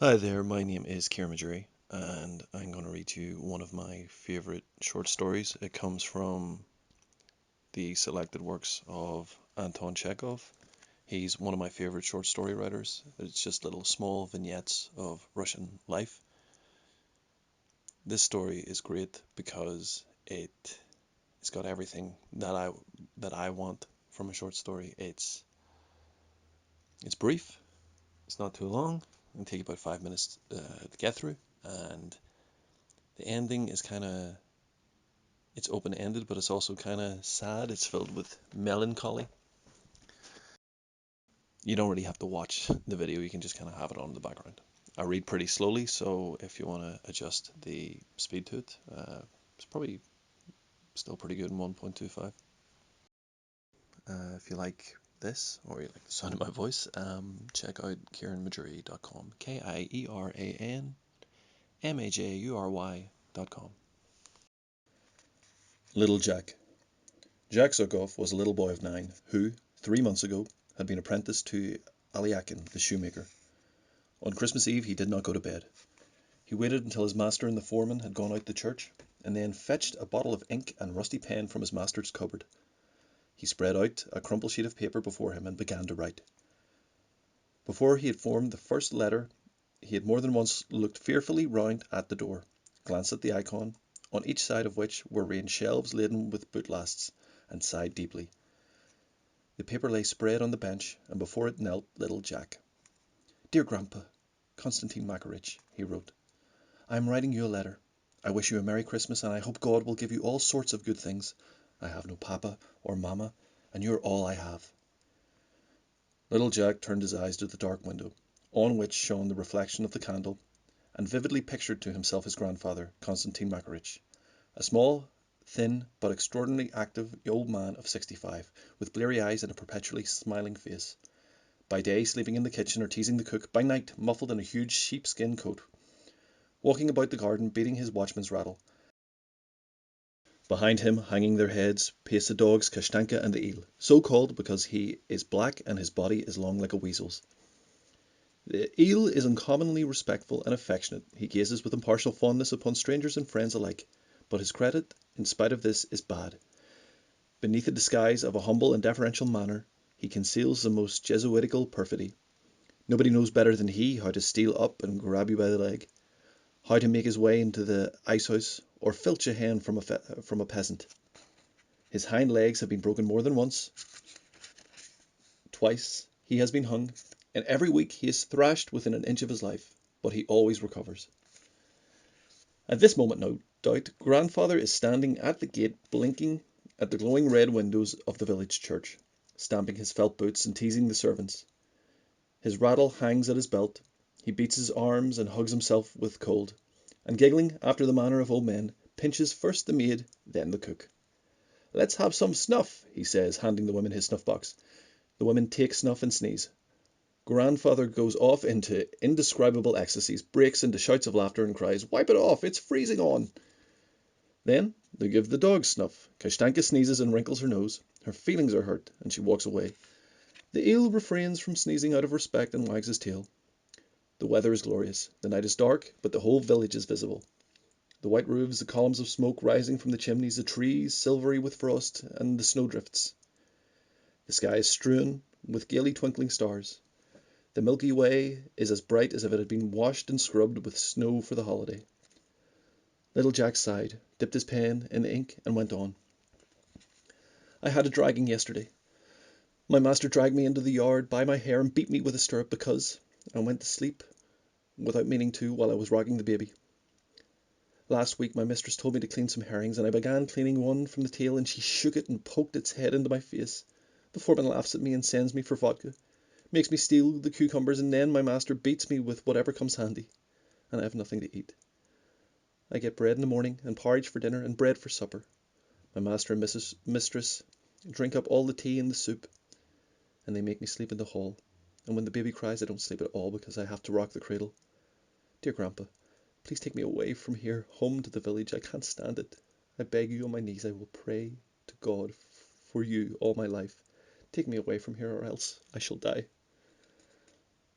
Hi there, my name is Kieran Majuri, and I'm going to read you one of my favorite short stories. It comes from the selected works of Anton Chekov. He's one of my favorite short story writers. It's just little small vignettes of Russian life. This story is great because it's got everything that I want from a short story. It's brief, it's not too long, it'll take about 5 minutes to get through, and the ending is it's open-ended, but it's also kind of sad. It's filled with melancholy. You don't really have to watch the video, you can just kind of have it on in the background. I read pretty slowly, so if you want to adjust the speed to it, it's probably still pretty good in 1.25. If you like this, or you like the sound of my voice, check out kieranmajury.com. KIERANMAJURY.com. Little Jack. Jack Chekov was a little boy of 9 who, 3 months ago, had been apprenticed to Aliakin, the shoemaker. On Christmas Eve he did not go to bed. He waited until his master and the foreman had gone out to church, and then fetched a bottle of ink and rusty pen from his master's cupboard. He spread out a crumpled sheet of paper before him and began to write. Before he had formed the first letter he had more than once looked fearfully round at the door, glanced at the icon, on each side of which were ranged shelves laden with boot lasts, and sighed deeply. The paper lay spread on the bench, and before it knelt little Jack. "Dear Grandpa, Konstantin Makarych," he wrote, "I am writing you a letter. I wish you a Merry Christmas, and I hope God will give you all sorts of good things. I have no papa or mamma, and you are all I have." Little Jack turned his eyes to the dark window, on which shone the reflection of the candle, and vividly pictured to himself his grandfather, Konstantin Makarych, a small, thin, but extraordinarily active old man of 65, with bleary eyes and a perpetually smiling face. By day sleeping in the kitchen or teasing the cook, by night muffled in a huge sheepskin coat, walking about the garden beating his watchman's rattle. Behind him, hanging their heads, pace the dogs Kashtanka and the eel, so called because he is black and his body is long like a weasel's. The eel is uncommonly respectful and affectionate. He gazes with impartial fondness upon strangers and friends alike, but his credit, in spite of this, is bad. Beneath the disguise of a humble and deferential manner, he conceals the most Jesuitical perfidy. Nobody knows better than he how to steal up and grab you by the leg, how to make his way into the ice-house, or filch a hen from a peasant. His hind legs have been broken more than once. Twice he has been hung, and every week he is thrashed within an inch of his life, but he always recovers. At this moment, no doubt, grandfather is standing at the gate blinking at the glowing red windows of the village church, stamping his felt boots and teasing the servants. His rattle hangs at his belt. He beats his arms and hugs himself with cold, and giggling after the manner of old men, pinches first the maid, then the cook. "Let's have some snuff," he says, handing the women his snuff box. The women take snuff and sneeze. Grandfather goes off into indescribable ecstasies, breaks into shouts of laughter, and cries, "Wipe it off, it's freezing on!" Then they give the dogs snuff. Kashtanka sneezes and wrinkles her nose. Her feelings are hurt, and she walks away. The eel refrains from sneezing out of respect and wags his tail. The weather is glorious. The night is dark, but the whole village is visible. The white roofs, the columns of smoke rising from the chimneys, the trees silvery with frost, and the snowdrifts. The sky is strewn with gaily twinkling stars. The Milky Way is as bright as if it had been washed and scrubbed with snow for the holiday. Little Jack sighed, dipped his pen in the ink, and went on. "I had a dragging yesterday. My master dragged me into the yard by my hair and beat me with a stirrup because I went to sleep without meaning to while I was rocking the baby. Last week my mistress told me to clean some herrings, and I began cleaning one from the tail, and she shook it and poked its head into my face. The foreman laughs at me and sends me for vodka, makes me steal the cucumbers, and then my master beats me with whatever comes handy, and I have nothing to eat. I get bread in the morning, and porridge for dinner, and bread for supper. My master and mistress drink up all the tea and the soup, and they make me sleep in the hall, and when the baby cries I don't sleep at all because I have to rock the cradle. Dear Grandpa, please take me away from here, home to the village. I can't stand it. I beg you on my knees. I will pray to God for you all my life. Take me away from here, or else I shall die."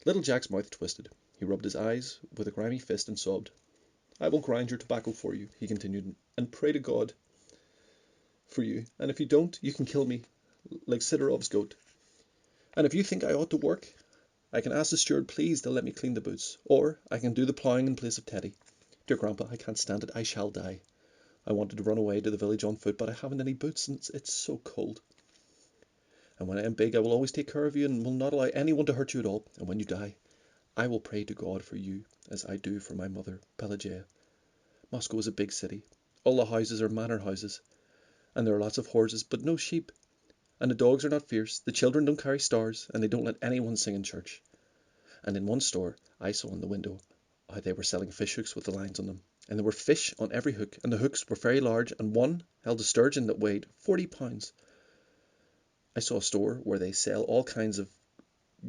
Little Jack's mouth twisted. He rubbed his eyes with a grimy fist and sobbed. "I will grind your tobacco for you," he continued, "and pray to God for you. And if you don't, you can kill me, like Sidorov's goat. And if you think I ought to work, I can ask the steward please to let me clean the boots, or I can do the ploughing in place of Teddy. Dear Grandpa, I can't stand it. I shall die. I wanted to run away to the village on foot, but I haven't any boots, and it's so cold. And when I am big, I will always take care of you, and will not allow anyone to hurt you at all. And when you die, I will pray to God for you, as I do for my mother, Pelageya. Moscow is a big city. All the houses are manor houses, and there are lots of horses, but no sheep. And the dogs are not fierce, the children don't carry stars, and they don't let anyone sing in church. And in one store, I saw in the window how they were selling fish hooks with the lines on them. And there were fish on every hook, and the hooks were very large, and one held a sturgeon that weighed 40 pounds. I saw a store where they sell all kinds of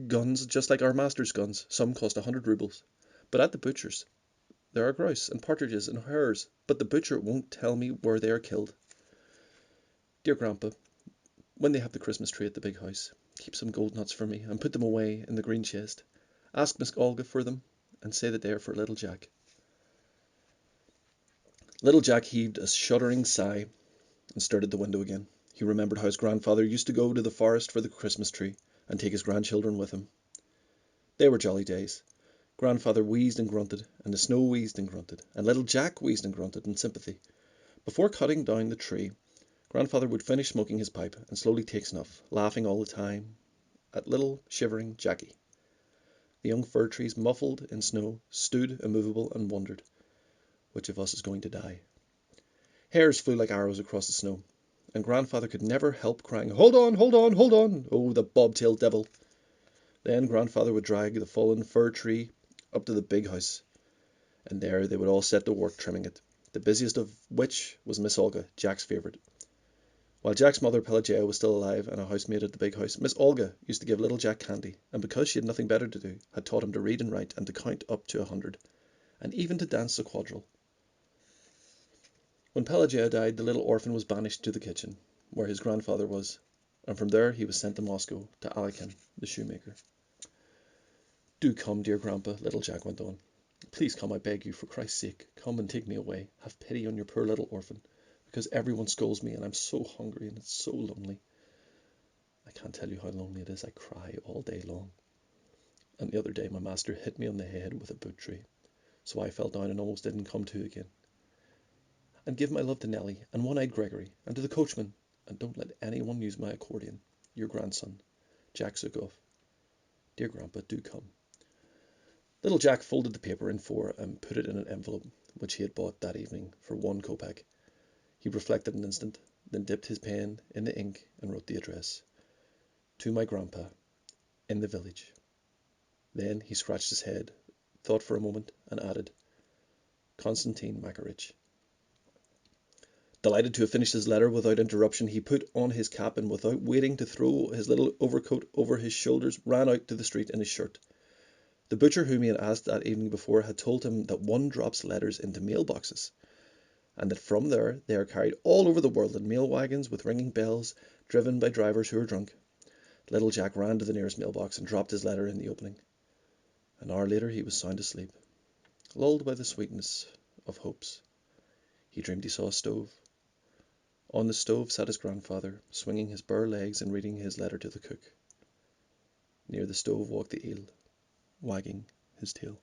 guns, just like our master's guns. Some cost 100 rubles. But at the butcher's, there are grouse and partridges and hares, but the butcher won't tell me where they are killed. Dear Grandpa, when they have the Christmas tree at the big house, keep some gold nuts for me and put them away in the green chest. Ask Miss Olga for them and say that they are for little Jack. Little Jack heaved a shuddering sigh and stared at the window again. He remembered how his grandfather used to go to the forest for the Christmas tree and take his grandchildren with him. They were jolly days. Grandfather wheezed and grunted, and the snow wheezed and grunted, and little Jack wheezed and grunted in sympathy. Before cutting down the tree, Grandfather would finish smoking his pipe and slowly take snuff, laughing all the time at little shivering Jackie. The young fir trees, muffled in snow, stood immovable and wondered, which of us is going to die? Hares flew like arrows across the snow, and Grandfather could never help crying, "Hold on, hold on, hold on! Oh, the bobtailed devil!" Then Grandfather would drag the fallen fir tree up to the big house, and there they would all set to work trimming it, the busiest of which was Miss Olga, Jack's favourite. While Jack's mother, Pelageya, was still alive and a housemaid at the big house, Miss Olga used to give little Jack candy, and because she had nothing better to do, had taught him to read and write and to count up to 100, and even to dance the quadrille. When Pelageya died, the little orphan was banished to the kitchen, where his grandfather was, and from there he was sent to Moscow, to Alekin, the shoemaker. "Do come, dear Grandpa," little Jack went on. "Please come, I beg you, for Christ's sake. Come and take me away. Have pity on your poor little orphan, because everyone scolds me, and I'm so hungry, and it's so lonely. I can't tell you how lonely it is. I cry all day long. And the other day my master hit me on the head with a boot tree, so I fell down and almost didn't come to again. And give my love to Nellie and One-Eyed Gregory and to the coachman, and don't let anyone use my accordion. Your grandson, Jack Chekov. Dear Grandpa, do come." Little Jack folded the paper in four and put it in an envelope which he had bought that evening for 1 kopeck. He reflected an instant, then dipped his pen in the ink and wrote the address: "To my grandpa, in the village." Then he scratched his head, thought for a moment, and added, "Konstantin Makarych." Delighted to have finished his letter without interruption, he put on his cap and, without waiting to throw his little overcoat over his shoulders, ran out to the street in his shirt. The butcher whom he had asked that evening before had told him that one drops letters into mailboxes, and that from there they are carried all over the world in mail wagons with ringing bells, driven by drivers who are drunk. Little Jack ran to the nearest mailbox and dropped his letter in the opening. An hour later he was sound asleep, lulled by the sweetness of hopes. He dreamed he saw a stove. On the stove sat his grandfather, swinging his bare legs and reading his letter to the cook. Near the stove walked the eel, wagging his tail.